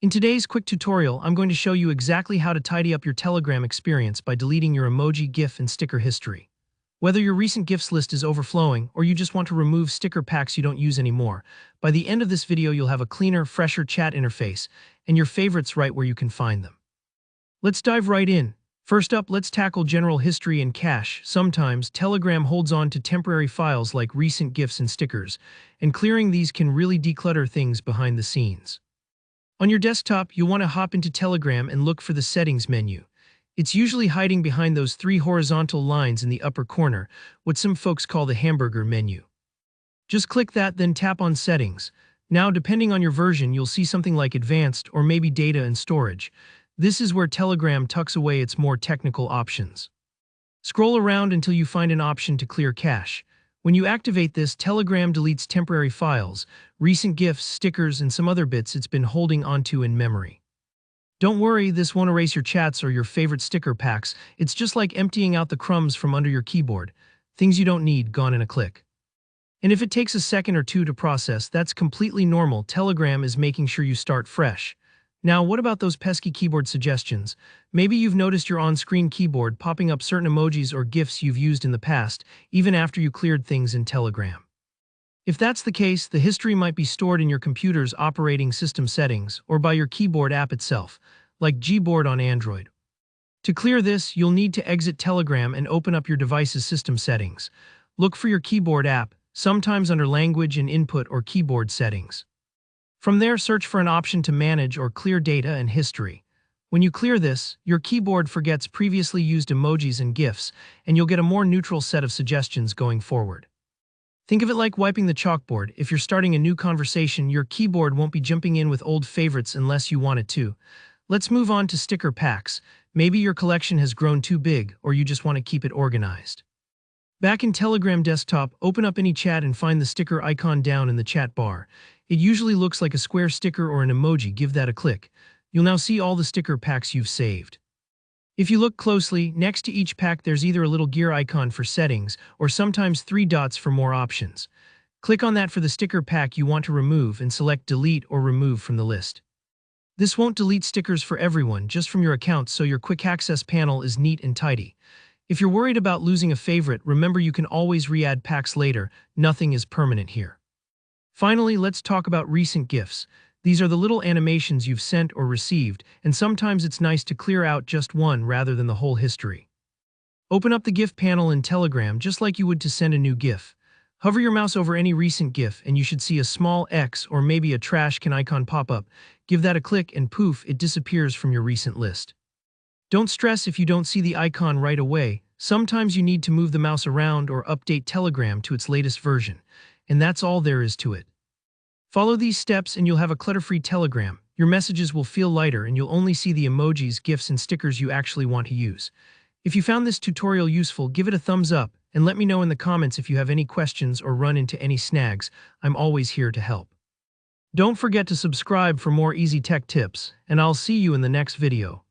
In today's quick tutorial, I'm going to show you exactly how to tidy up your Telegram experience by deleting your emoji, GIF, and sticker history. Whether your recent GIFs list is overflowing or you just want to remove sticker packs you don't use anymore, by the end of this video you'll have a cleaner, fresher chat interface and your favorites right where you can find them. Let's dive right in. First up, let's tackle general history and cache. Sometimes, Telegram holds on to temporary files like recent GIFs and stickers, and clearing these can really declutter things behind the scenes. On your desktop, you'll want to hop into Telegram and look for the Settings menu. It's usually hiding behind those three horizontal lines in the upper corner, what some folks call the hamburger menu. Just click that, then tap on Settings. Now, depending on your version, you'll see something like Advanced or maybe Data and Storage. This is where Telegram tucks away its more technical options. Scroll around until you find an option to clear cache. When you activate this, Telegram deletes temporary files, recent GIFs, stickers, and some other bits it's been holding onto in memory. Don't worry, this won't erase your chats or your favorite sticker packs. It's just like emptying out the crumbs from under your keyboard. Things you don't need, gone in a click. And if it takes a second or two to process, that's completely normal. Telegram is making sure you start fresh. Now, what about those pesky keyboard suggestions? Maybe you've noticed your on-screen keyboard popping up certain emojis or GIFs you've used in the past, even after you cleared things in Telegram. If that's the case, the history might be stored in your computer's operating system settings or by your keyboard app itself, like Gboard on Android. To clear this, you'll need to exit Telegram and open up your device's system settings. Look for your keyboard app, sometimes under Language and Input or Keyboard Settings. From there, search for an option to manage or clear data and history. When you clear this, your keyboard forgets previously used emojis and GIFs, and you'll get a more neutral set of suggestions going forward. Think of it like wiping the chalkboard. If you're starting a new conversation, your keyboard won't be jumping in with old favorites unless you want it to. Let's move on to sticker packs. Maybe your collection has grown too big, or you just want to keep it organized. Back in Telegram desktop, open up any chat and find the sticker icon down in the chat bar. It usually looks like a square sticker or an emoji. Give that a click. You'll now see all the sticker packs you've saved. If you look closely, next to each pack there's either a little gear icon for settings or sometimes 3 dots for more options. Click on that for the sticker pack you want to remove and select Delete or Remove from the list. This won't delete stickers for everyone, just from your account, so your quick access panel is neat and tidy. If you're worried about losing a favorite, remember you can always re-add packs later. Nothing is permanent here. Finally, let's talk about recent GIFs. These are the little animations you've sent or received, and sometimes it's nice to clear out just one rather than the whole history. Open up the GIF panel in Telegram just like you would to send a new GIF. Hover your mouse over any recent GIF and you should see a small X or maybe a trash can icon pop up. Give that a click and poof, it disappears from your recent list. Don't stress if you don't see the icon right away. Sometimes you need to move the mouse around or update Telegram to its latest version. And that's all there is to it. Follow these steps and you'll have a clutter-free Telegram. Your messages will feel lighter and you'll only see the emojis, GIFs, and stickers you actually want to use. If you found this tutorial useful, give it a thumbs up and let me know in the comments if you have any questions or run into any snags. I'm always here to help. Don't forget to subscribe for more easy tech tips, and I'll see you in the next video.